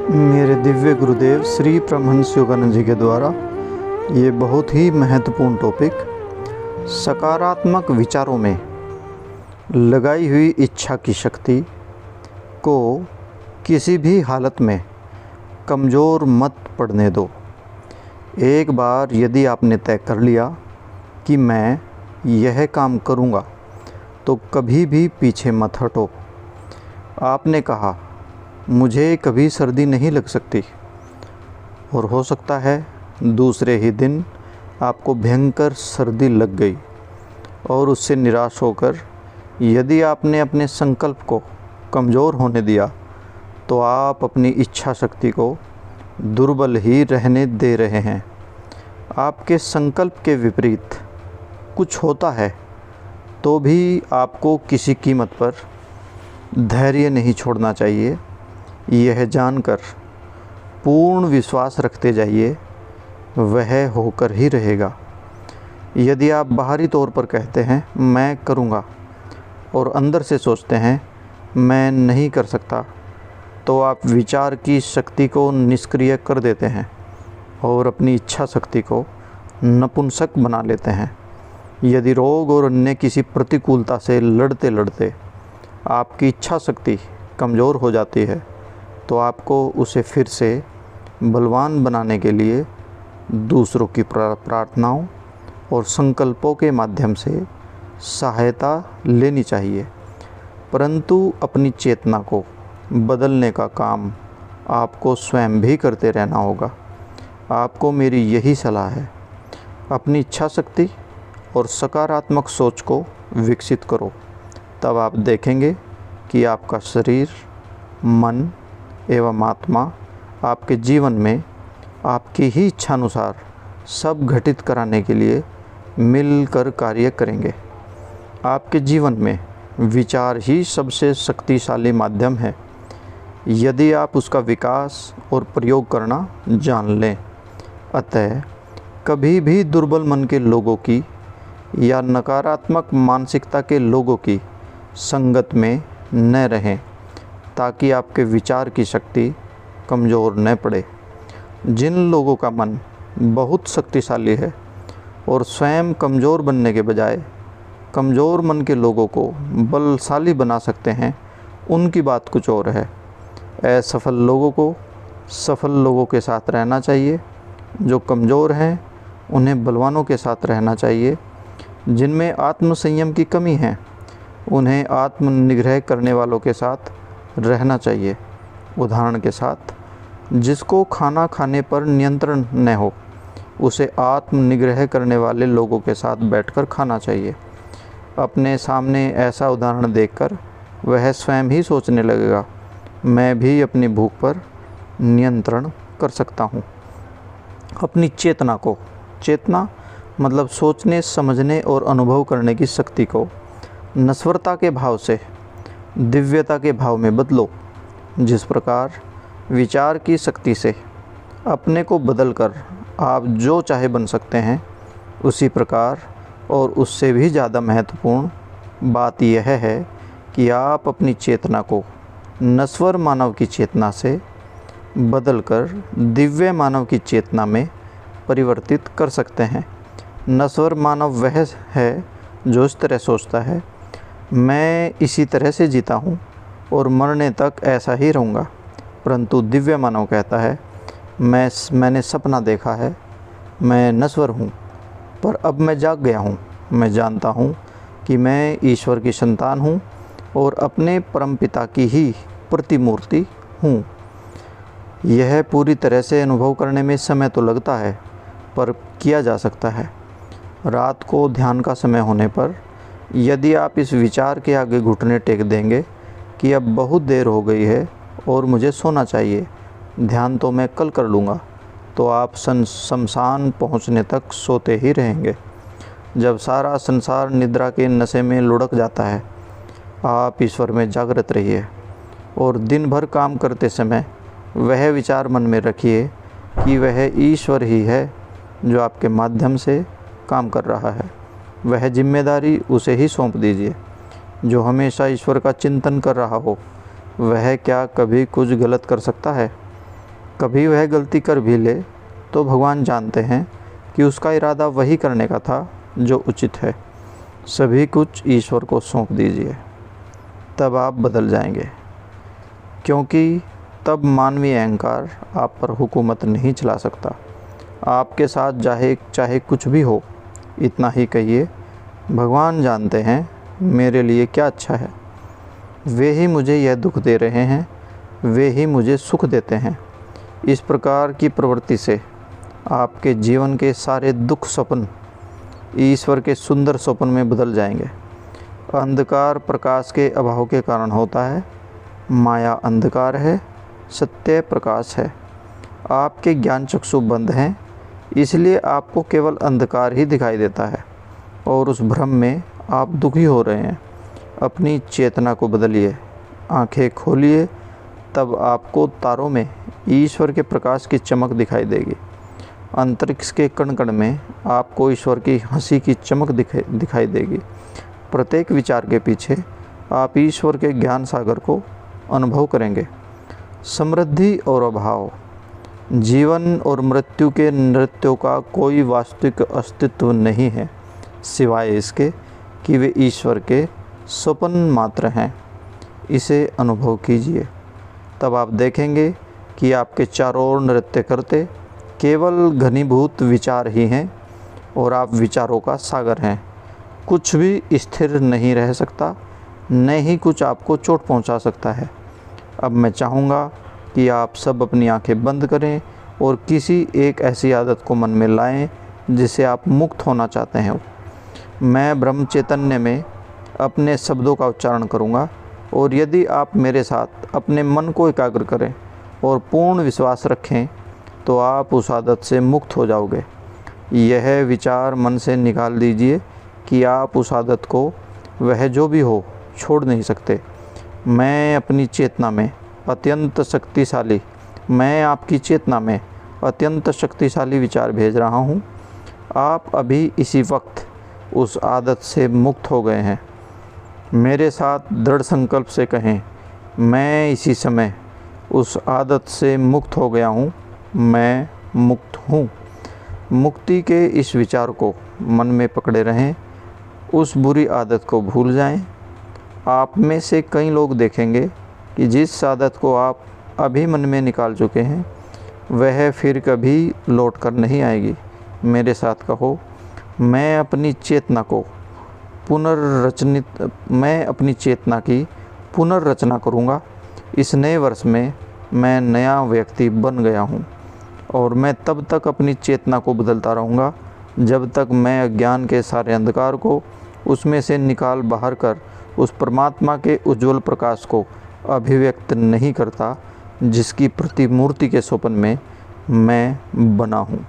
मेरे दिव्य गुरुदेव श्री परमहंस योगानंद जी के द्वारा ये बहुत ही महत्वपूर्ण टॉपिक, सकारात्मक विचारों में लगाई हुई इच्छा की शक्ति को किसी भी हालत में कमज़ोर मत पड़ने दो। एक बार यदि आपने तय कर लिया कि मैं यह काम करूँगा, तो कभी भी पीछे मत हटो। आपने कहा मुझे कभी सर्दी नहीं लग सकती, और हो सकता है दूसरे ही दिन आपको भयंकर सर्दी लग गई, और उससे निराश होकर यदि आपने अपने संकल्प को कमज़ोर होने दिया, तो आप अपनी इच्छा शक्ति को दुर्बल ही रहने दे रहे हैं। आपके संकल्प के विपरीत कुछ होता है तो भी आपको किसी कीमत पर धैर्य नहीं छोड़ना चाहिए। यह जानकर पूर्ण विश्वास रखते जाइए, वह होकर ही रहेगा। यदि आप बाहरी तौर पर कहते हैं मैं करूँगा, और अंदर से सोचते हैं मैं नहीं कर सकता, तो आप विचार की शक्ति को निष्क्रिय कर देते हैं और अपनी इच्छा शक्ति को नपुंसक बना लेते हैं। यदि रोग और अन्य किसी प्रतिकूलता से लड़ते लड़ते आपकी इच्छा शक्ति कमज़ोर हो जाती है, तो आपको उसे फिर से बलवान बनाने के लिए दूसरों की प्रार्थनाओं और संकल्पों के माध्यम से सहायता लेनी चाहिए। परंतु अपनी चेतना को बदलने का काम आपको स्वयं भी करते रहना होगा। आपको मेरी यही सलाह है, अपनी इच्छा शक्ति और सकारात्मक सोच को विकसित करो। तब आप देखेंगे कि आपका शरीर, मन एवं आत्मा आपके जीवन में आपकी ही इच्छानुसार सब घटित कराने के लिए मिलकर कार्य करेंगे। आपके जीवन में विचार ही सबसे शक्तिशाली माध्यम है, यदि आप उसका विकास और प्रयोग करना जान लें। अतः कभी भी दुर्बल मन के लोगों की या नकारात्मक मानसिकता के लोगों की संगत में न रहें, ताकि आपके विचार की शक्ति कमज़ोर न पड़े। जिन लोगों का मन बहुत शक्तिशाली है और स्वयं कमज़ोर बनने के बजाय कमज़ोर मन के लोगों को बलशाली बना सकते हैं, उनकी बात कुछ और है। असफल लोगों को सफल लोगों के साथ रहना चाहिए। जो कमज़ोर हैं उन्हें बलवानों के साथ रहना चाहिए। जिनमें आत्मसंयम की कमी है, उन्हें आत्मनिग्रह करने वालों के साथ रहना चाहिए। उदाहरण के साथ, जिसको खाना खाने पर नियंत्रण न हो, उसे आत्मनिग्रह करने वाले लोगों के साथ बैठकर खाना चाहिए। अपने सामने ऐसा उदाहरण देखकर वह स्वयं ही सोचने लगेगा, मैं भी अपनी भूख पर नियंत्रण कर सकता हूँ। अपनी चेतना को, चेतना मतलब सोचने, समझने और अनुभव करने की शक्ति को नश्वरता के भाव से दिव्यता के भाव में बदलो। जिस प्रकार विचार की शक्ति से अपने को बदलकर आप जो चाहे बन सकते हैं, उसी प्रकार और उससे भी ज़्यादा महत्वपूर्ण बात यह है कि आप अपनी चेतना को नश्वर मानव की चेतना से बदलकर दिव्य मानव की चेतना में परिवर्तित कर सकते हैं। नश्वर मानव वह है जो इस तरह सोचता है, मैं इसी तरह से जीता हूँ और मरने तक ऐसा ही रहूँगा। परंतु दिव्य मानव कहता है, मैंने सपना देखा है, मैं नश्वर हूँ, पर अब मैं जाग गया हूँ। मैं जानता हूँ कि मैं ईश्वर की संतान हूँ और अपने परमपिता की ही प्रतिमूर्ति हूँ। यह पूरी तरह से अनुभव करने में समय तो लगता है, पर किया जा सकता है। रात को ध्यान का समय होने पर यदि आप इस विचार के आगे घुटने टेक देंगे कि अब बहुत देर हो गई है और मुझे सोना चाहिए, ध्यान तो मैं कल कर लूँगा, तो आप शमशान पहुँचने तक सोते ही रहेंगे। जब सारा संसार निद्रा के नशे में लुढ़क जाता है, आप ईश्वर में जागृत रहिए और दिन भर काम करते समय वह विचार मन में रखिए कि वह ईश्वर ही है जो आपके माध्यम से काम कर रहा है। वह जिम्मेदारी उसे ही सौंप दीजिए। जो हमेशा ईश्वर का चिंतन कर रहा हो, वह क्या कभी कुछ गलत कर सकता है? कभी वह गलती कर भी ले तो भगवान जानते हैं कि उसका इरादा वही करने का था जो उचित है। सभी कुछ ईश्वर को सौंप दीजिए, तब आप बदल जाएंगे, क्योंकि तब मानवीय अहंकार आप पर हुकूमत नहीं चला सकता। आपके साथ चाहे कुछ भी हो, इतना ही कहिए, भगवान जानते हैं मेरे लिए क्या अच्छा है। वे ही मुझे यह दुख दे रहे हैं, वे ही मुझे सुख देते हैं। इस प्रकार की प्रवृत्ति से आपके जीवन के सारे दुख स्वप्न ईश्वर के सुंदर स्वप्न में बदल जाएंगे। अंधकार प्रकाश के अभाव के कारण होता है। माया अंधकार है, सत्य प्रकाश है। आपके ज्ञान चक्षु बंद हैं, इसलिए आपको केवल अंधकार ही दिखाई देता है और उस भ्रम में आप दुखी हो रहे हैं। अपनी चेतना को बदलिए, आंखें खोलिए, तब आपको तारों में ईश्वर के प्रकाश की चमक दिखाई देगी। अंतरिक्ष के कण कण में आपको ईश्वर की हंसी की चमक दिखाई देगी। प्रत्येक विचार के पीछे आप ईश्वर के ज्ञान सागर को अनुभव करेंगे। समृद्धि और अभाव, जीवन और मृत्यु के नृत्यों का कोई वास्तविक अस्तित्व नहीं है, सिवाय इसके कि वे ईश्वर के स्वप्न मात्र हैं। इसे अनुभव कीजिए, तब आप देखेंगे कि आपके चारों ओर नृत्य करते केवल घनीभूत विचार ही हैं और आप विचारों का सागर हैं। कुछ भी स्थिर नहीं रह सकता, न ही कुछ आपको चोट पहुंचा सकता है। अब मैं चाहूँगा कि आप सब अपनी आंखें बंद करें और किसी एक ऐसी आदत को मन में लाएं जिसे आप मुक्त होना चाहते हैं। मैं ब्रह्म चैतन्य में अपने शब्दों का उच्चारण करूँगा और यदि आप मेरे साथ अपने मन को एकाग्र करें और पूर्ण विश्वास रखें तो आप उस आदत से मुक्त हो जाओगे। यह विचार मन से निकाल दीजिए कि आप उस आदत को, वह जो भी हो, छोड़ नहीं सकते। मैं अपनी चेतना में अत्यंत शक्तिशाली मैं आपकी चेतना में अत्यंत शक्तिशाली विचार भेज रहा हूँ। आप अभी इसी वक्त उस आदत से मुक्त हो गए हैं। मेरे साथ दृढ़ संकल्प से कहें, मैं इसी समय उस आदत से मुक्त हो गया हूँ, मैं मुक्त हूँ। मुक्ति के इस विचार को मन में पकड़े रहें, उस बुरी आदत को भूल जाएं। आप में से कई लोग देखेंगे कि जिस आदत को आप अभी मन में निकाल चुके हैं वह फिर कभी लौट कर नहीं आएगी। मेरे साथ कहो, मैं अपनी चेतना की पुनर्रचना करूँगा। इस नए वर्ष में मैं नया व्यक्ति बन गया हूँ और मैं तब तक अपनी चेतना को बदलता रहूँगा जब तक मैं अज्ञान के सारे अंधकार को उसमें से निकाल बाहर कर उस परमात्मा के उज्जवल प्रकाश को अभिव्यक्त नहीं करता जिसकी प्रतिमूर्ति के स्वप्न में मैं बना हूँ।